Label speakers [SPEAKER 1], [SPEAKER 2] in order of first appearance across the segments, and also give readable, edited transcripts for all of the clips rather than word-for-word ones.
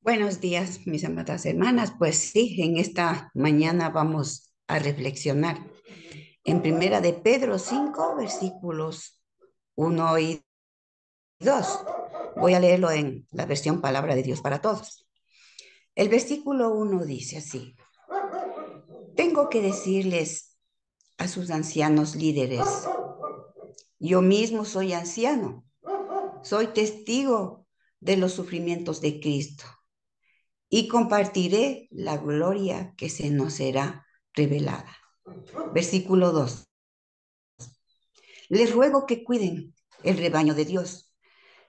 [SPEAKER 1] Buenos días, mis amadas hermanas. Pues sí, en esta mañana vamos a reflexionar en Primera de Pedro 5, versículos 1 y 2. Voy a leerlo en la versión Palabra de Dios para Todos. El versículo 1 dice así: Tengo que decirles a sus ancianos líderes, yo mismo soy anciano, soy testigo de los sufrimientos de Cristo y compartiré la gloria que se nos será revelada. Versículo 2. Les ruego que cuiden el rebaño de Dios,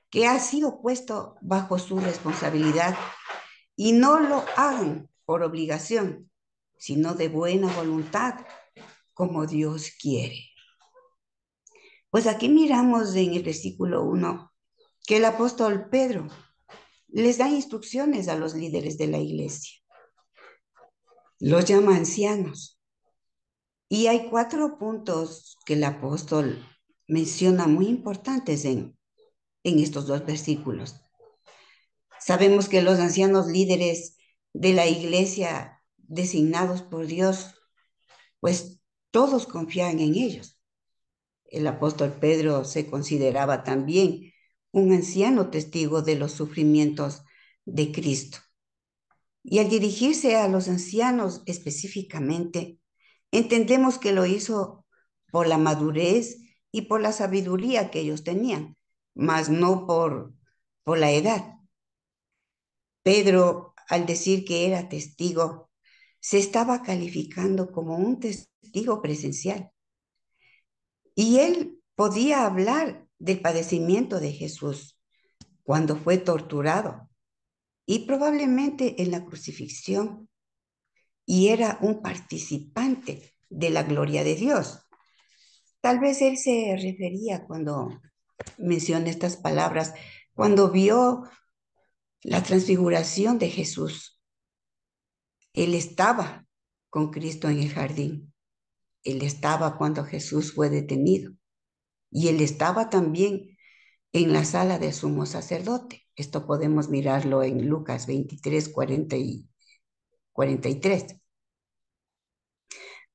[SPEAKER 1] que ha sido puesto bajo su responsabilidad, y no lo hagan por obligación, sino de buena voluntad, como Dios quiere. Pues aquí miramos en el versículo 1 que el apóstol Pedro les da instrucciones a los líderes de la iglesia. Los llama ancianos. Y hay 4 puntos que el apóstol menciona muy importantes en estos 2 versículos. Sabemos que los ancianos líderes de la iglesia designados por Dios, pues todos confían en ellos. El apóstol Pedro se consideraba también un anciano testigo de los sufrimientos de Cristo. Y al dirigirse a los ancianos específicamente, entendemos que lo hizo por la madurez y por la sabiduría que ellos tenían, mas no por la edad. Pedro, al decir que era testigo, se estaba calificando como un testigo presencial. Y él podía hablar del padecimiento de Jesús cuando fue torturado y probablemente en la crucifixión, y era un participante de la gloria de Dios. Tal vez él se refería cuando menciona estas palabras, cuando vio la transfiguración de Jesús. Él estaba con Cristo en el jardín. Él estaba cuando Jesús fue detenido. Y él estaba también en la sala del sumo sacerdote. Esto podemos mirarlo en Lucas 23, 40 y 43.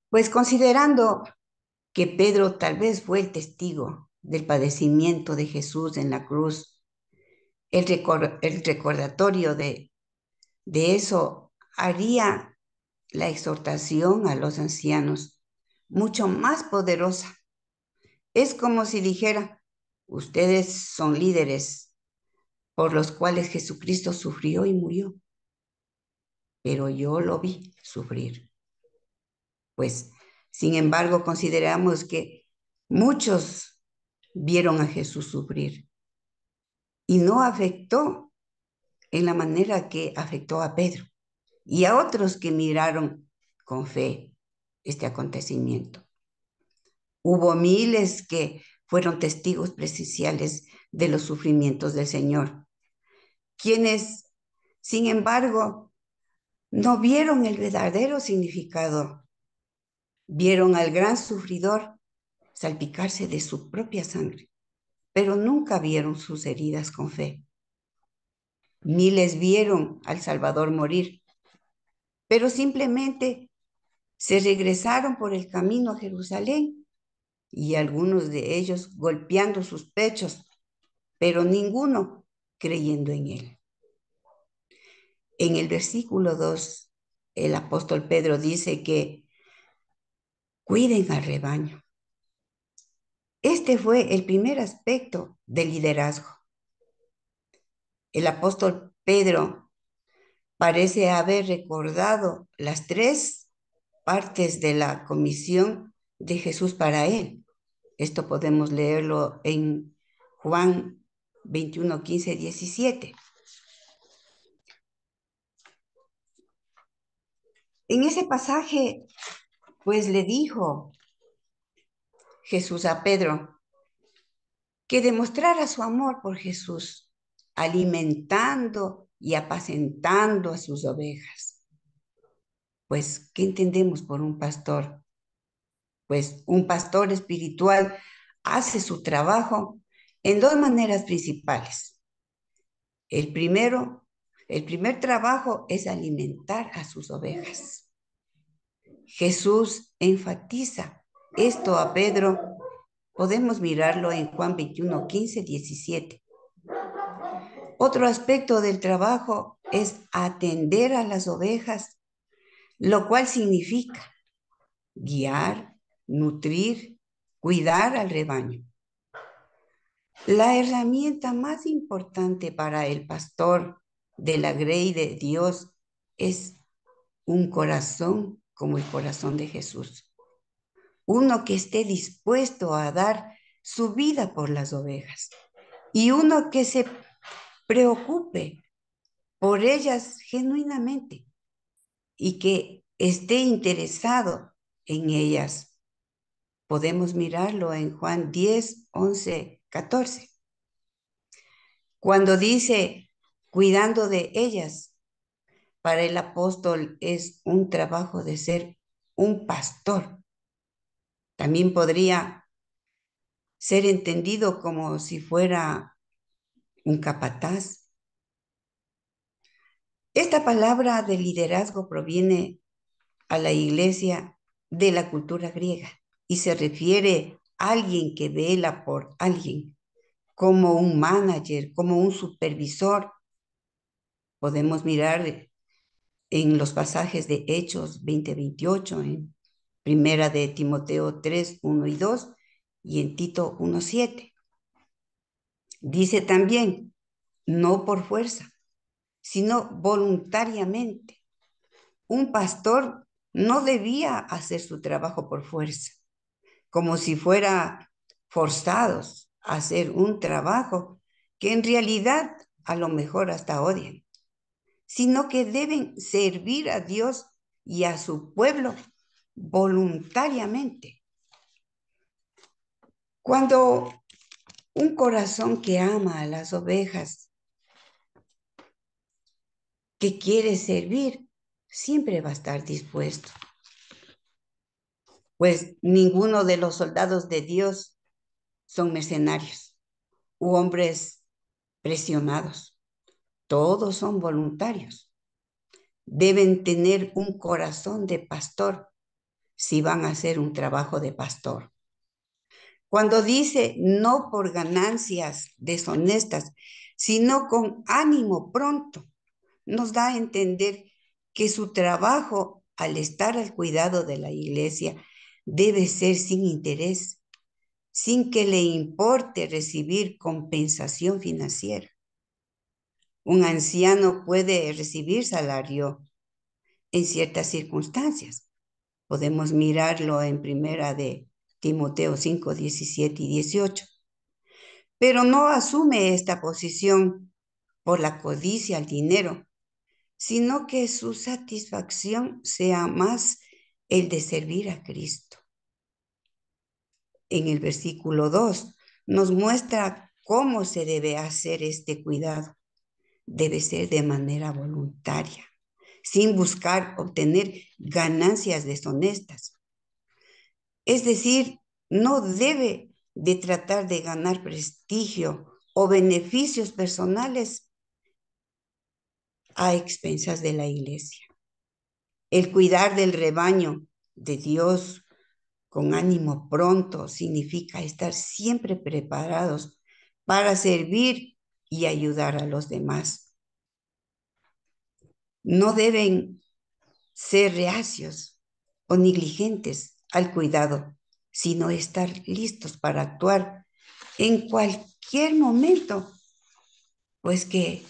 [SPEAKER 1] Pues considerando que Pedro tal vez fue el testigo del padecimiento de Jesús en la cruz, el recordatorio de eso haría la exhortación a los ancianos mucho más poderosa. Es como si dijera: ustedes son líderes por los cuales Jesucristo sufrió y murió, pero yo lo vi sufrir. Pues, sin embargo, consideramos que muchos vieron a Jesús sufrir y no afectó en la manera que afectó a Pedro y a otros que miraron con fe este acontecimiento. Hubo miles que fueron testigos presenciales de los sufrimientos del Señor, quienes, sin embargo, no vieron el verdadero significado. Vieron al gran sufridor salpicarse de su propia sangre, pero nunca vieron sus heridas con fe. Miles vieron al Salvador morir, pero simplemente se regresaron por el camino a Jerusalén, y algunos de ellos golpeando sus pechos, pero ninguno creyendo en él. En el versículo 2, el apóstol Pedro dice que cuiden al rebaño. Este fue el primer aspecto del liderazgo. El apóstol Pedro parece haber recordado las 3 partes de la comisión de Jesús para él. Esto podemos leerlo en Juan 21, 15, 17. En ese pasaje, pues le dijo Jesús a Pedro que demostrara su amor por Jesús, alimentando y apacentando a sus ovejas. Pues, ¿qué entendemos por un pastor? Pues un pastor espiritual hace su trabajo en 2 maneras principales. El primero, El primer trabajo es alimentar a sus ovejas. Jesús enfatiza esto a Pedro. Podemos mirarlo en Juan 21, 15, 17. Otro aspecto del trabajo es atender a las ovejas, lo cual significa guiar, nutrir, cuidar al rebaño. La herramienta más importante para el pastor de la grey de Dios es un corazón como el corazón de Jesús. Uno que esté dispuesto a dar su vida por las ovejas y uno que se preocupe por ellas genuinamente y que esté interesado en ellas. Podemos mirarlo en Juan 10, 11, 14. Cuando dice cuidando de ellas, para el apóstol es un trabajo de ser un pastor. También podría ser entendido como si fuera un capataz. Esta palabra de liderazgo proviene a la iglesia de la cultura griega y se refiere a alguien que vela por alguien, como un manager, como un supervisor. Podemos mirar en los pasajes de Hechos 20-28, en Primera de Timoteo 3, 1 y 2 y en Tito 1, 7. Dice también, no por fuerza, sino voluntariamente. Un pastor no debía hacer su trabajo por fuerza, como si fuera forzados a hacer un trabajo que en realidad a lo mejor hasta odian, sino que deben servir a Dios y a su pueblo voluntariamente. Cuando un corazón que ama a las ovejas, que quiere servir, siempre va a estar dispuesto. Pues ninguno de los soldados de Dios son mercenarios u hombres presionados. Todos son voluntarios. Deben tener un corazón de pastor si van a hacer un trabajo de pastor. Cuando dice no por ganancias deshonestas, sino con ánimo pronto, nos da a entender que su trabajo, al estar al cuidado de la iglesia, debe ser sin interés, sin que le importe recibir compensación financiera. Un anciano puede recibir salario en ciertas circunstancias. Podemos mirarlo en Primera de Timoteo 5, 17 y 18. Pero no asume esta posición por la codicia al dinero, sino que su satisfacción sea más el de servir a Cristo. En el versículo 2 nos muestra cómo se debe hacer este cuidado. Debe ser de manera voluntaria, sin buscar obtener ganancias deshonestas. Es decir, no debe de tratar de ganar prestigio o beneficios personales a expensas de la iglesia. El cuidar del rebaño de Dios con ánimo pronto significa estar siempre preparados para servir y ayudar a los demás. No deben ser reacios o negligentes al cuidado, sino estar listos para actuar en cualquier momento, pues que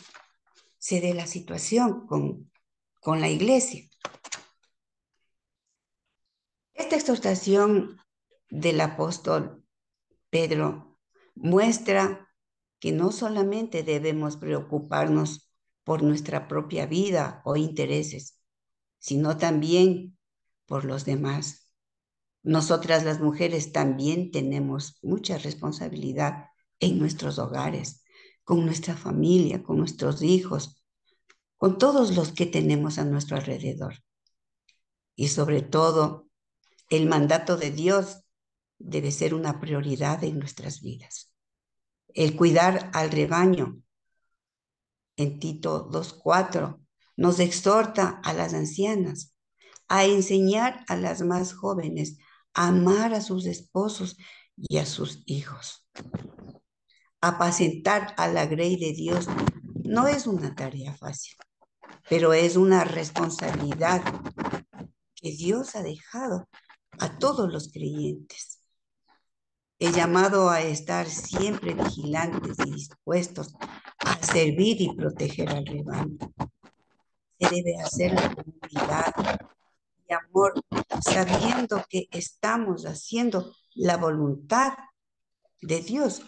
[SPEAKER 1] se dé la situación con la iglesia. Esta exhortación del apóstol Pedro muestra que no solamente debemos preocuparnos por nuestra propia vida o intereses, sino también por los demás. Nosotras las mujeres también tenemos mucha responsabilidad en nuestros hogares, con nuestra familia, con nuestros hijos, con todos los que tenemos a nuestro alrededor. Y sobre todo, el mandato de Dios debe ser una prioridad en nuestras vidas. El cuidar al rebaño en Tito 2:4, nos exhorta a las ancianas a enseñar a las más jóvenes a amar a sus esposos y a sus hijos. Apacentar a la grey de Dios no es una tarea fácil, pero es una responsabilidad que Dios ha dejado a todos los creyentes. El llamado a estar siempre vigilantes y dispuestos a servir y proteger al rebaño. Se debe hacerlo con humildad y amor, sabiendo que estamos haciendo la voluntad de Dios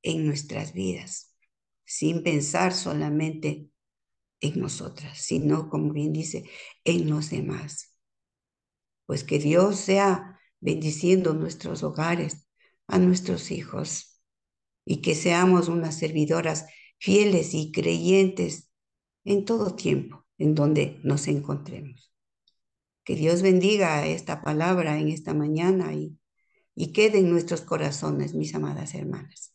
[SPEAKER 1] en nuestras vidas, sin pensar solamente en nosotras, sino, como bien dice, en los demás. Pues que Dios sea bendiciendo nuestros hogares, a nuestros hijos, y que seamos unas servidoras fieles y creyentes en todo tiempo, en donde nos encontremos. Que Dios bendiga esta palabra en esta mañana y quede en nuestros corazones, mis amadas hermanas.